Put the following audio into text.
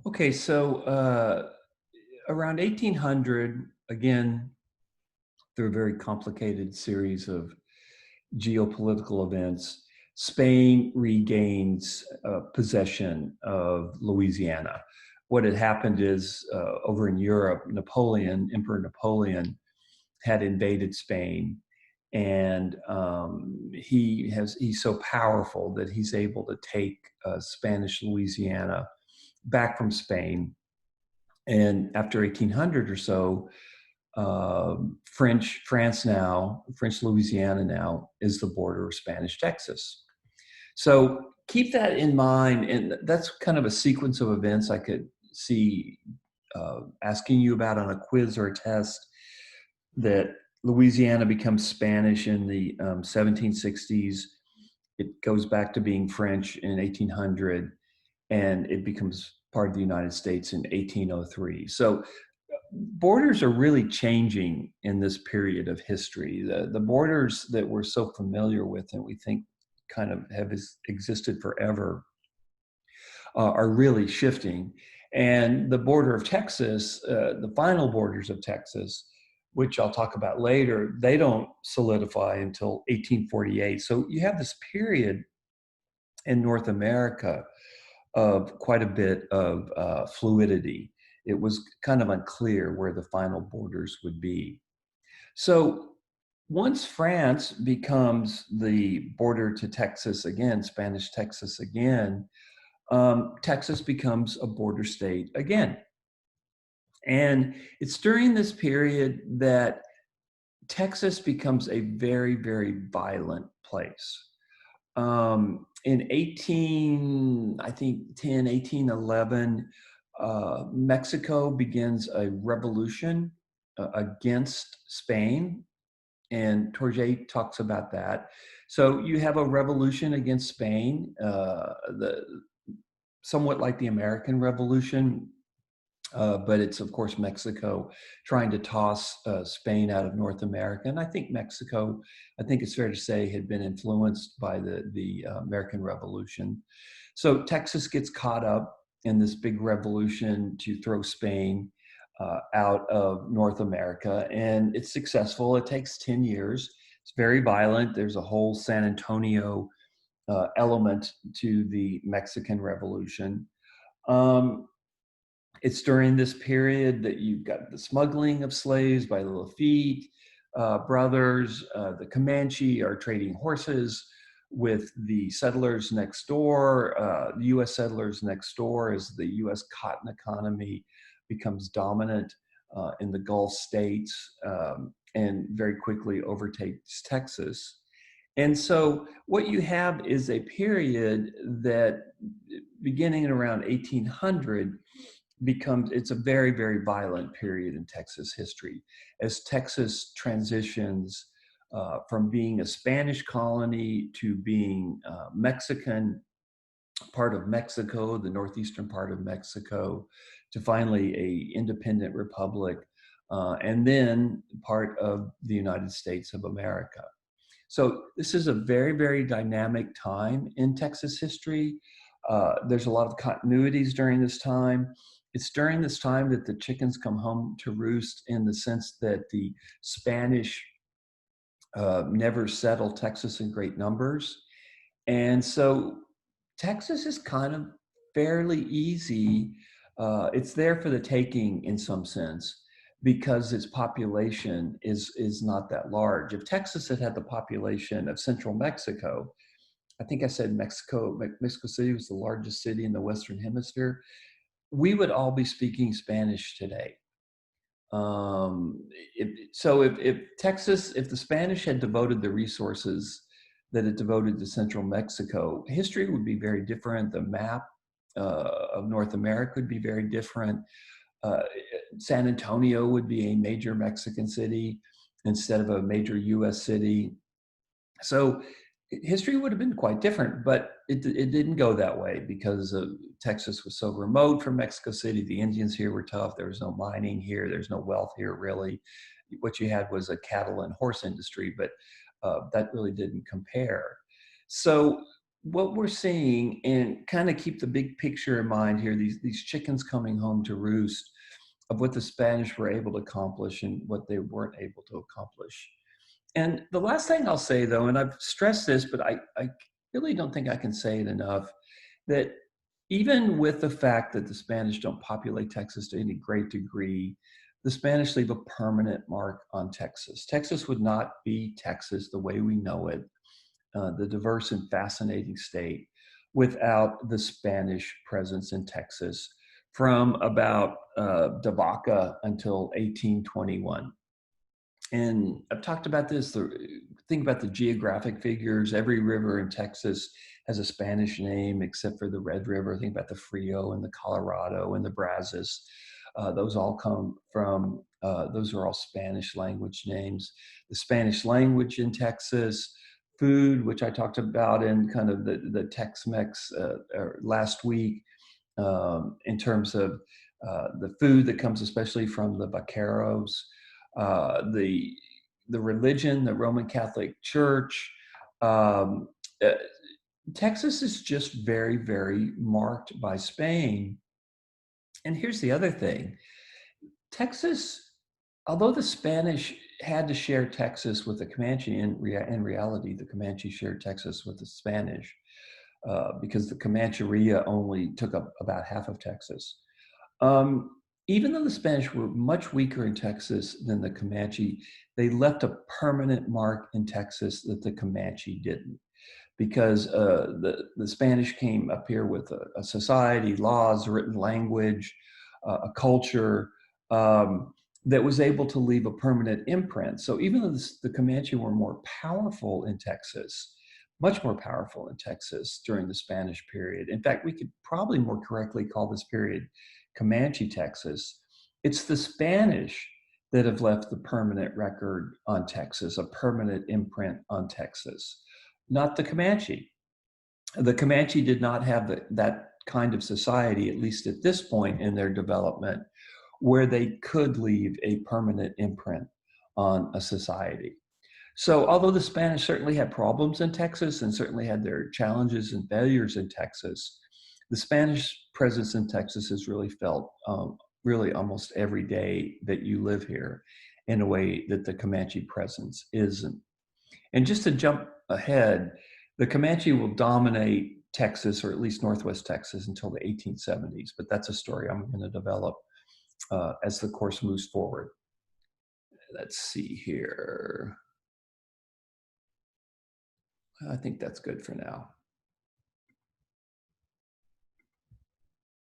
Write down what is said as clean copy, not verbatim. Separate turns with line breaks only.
Okay, so around 1800, again, through a very complicated series of geopolitical events, Spain regains possession of Louisiana. What had happened is over in Europe, Emperor Napoleon, had invaded Spain, and he's so powerful that he's able to take Spanish Louisiana back from Spain. And after 1800 or so, French Louisiana now is the border of Spanish Texas. So keep that in mind. And that's kind of a sequence of events I could see asking you about on a quiz or a test, that Louisiana becomes Spanish in the 1760s. It goes back to being French in 1800, and it becomes part of the United States in 1803. So borders are really changing in this period of history. The borders that we're so familiar with and we think kind of have existed forever are really shifting. And the border of Texas, the final borders of Texas, which I'll talk about later, they don't solidify until 1848. So you have this period in North America of quite a bit of fluidity. It was kind of unclear where the final borders would be. So once France becomes the border to Texas again, Spanish Texas again, Texas becomes a border state again. And it's during this period that Texas becomes a very, very violent place. In 1811, Mexico begins a revolution against Spain, and Torje talks about that. So you have a revolution against Spain, somewhat like the American Revolution, but it's of course Mexico trying to toss Spain out of North America. And I think Mexico, I think it's fair to say, had been influenced by the American Revolution. So Texas gets caught up in this big revolution to throw Spain out of North America, and it's successful. It takes 10 years. It's very violent. There's a whole San Antonio element to the Mexican Revolution. Um, it's during this period that you've got the smuggling of slaves by the Lafitte brothers. The Comanche are trading horses with the settlers next door, the US settlers next door, as the US cotton economy becomes dominant in the Gulf states, and very quickly overtakes Texas. And so what you have is a period that, beginning at around 1800, it's a very, very violent period in Texas history as Texas transitions from being a Spanish colony to being Mexican, part of Mexico, the northeastern part of Mexico, to finally a independent republic, and then part of the United States of America. So this is a very, very dynamic time in Texas history. There's a lot of continuities during this time. It's during this time that the chickens come home to roost, in the sense that the Spanish never settled Texas in great numbers. And so Texas is kind of fairly easy. It's there for the taking in some sense, because its population is not that large. If Texas had had the population of central Mexico, I think I said Mexico City was the largest city in the Western Hemisphere, we would all be speaking Spanish today. If the Spanish had devoted the resources that it devoted to central Mexico, history would be very different. The map of North America would be very different. Uh, San Antonio would be a major Mexican city instead of a major US city. So history would have been quite different, but it didn't go that way, because Texas was so remote from Mexico City. The Indians here were tough. There was no mining here. There's no wealth here, really. What you had was a cattle and horse industry, but that really didn't compare. So what we're seeing, and kind of keep the big picture in mind here, these chickens coming home to roost of what the Spanish were able to accomplish and what they weren't able to accomplish. And the last thing I'll say, though, and I've stressed this, but I really don't think I can say it enough, that even with the fact that the Spanish don't populate Texas to any great degree, the Spanish leave a permanent mark on Texas. Texas would not be Texas the way we know it, the diverse and fascinating state, without the Spanish presence in Texas from about De Vaca until 1821. And I've talked about this. Think about the geographic figures. Every river in Texas has a Spanish name except for the Red River. Think about the Frio and the Colorado and the Brazos. Those all come from, those are all Spanish language names. The Spanish language in Texas, food, which I talked about in kind of the Tex-Mex last week, in terms of the food that comes especially from the vaqueros, the religion, the Roman Catholic Church. Um, uh, Texas is just very, very marked by Spain. And here's the other thing: Texas, although the Spanish had to share Texas with the Comanche, in reality, the Comanche shared Texas with the Spanish, because the Comancheria only took up about half of Texas. Um, Even though the Spanish were much weaker in Texas than the Comanche, they left a permanent mark in Texas that the Comanche didn't, because the Spanish came up here with a society, laws, written language, a culture, that was able to leave a permanent imprint. So even though the Comanche were more powerful in Texas, much more powerful in Texas during the Spanish period. In fact, we could probably more correctly call this period Comanche Texas. It's the Spanish that have left the permanent record on Texas, a permanent imprint on Texas, not the Comanche. The Comanche did not have that kind of society, at least at this point in their development, where they could leave a permanent imprint on a society. So, although the Spanish certainly had problems in Texas and certainly had their challenges and failures in Texas, the Spanish presence in Texas is really felt, really almost every day that you live here, in a way that the Comanche presence isn't. And just to jump ahead, the Comanche will dominate Texas, or at least Northwest Texas, until the 1870s. But that's a story I'm going to develop as the course moves forward. Let's see here. I think that's good for now.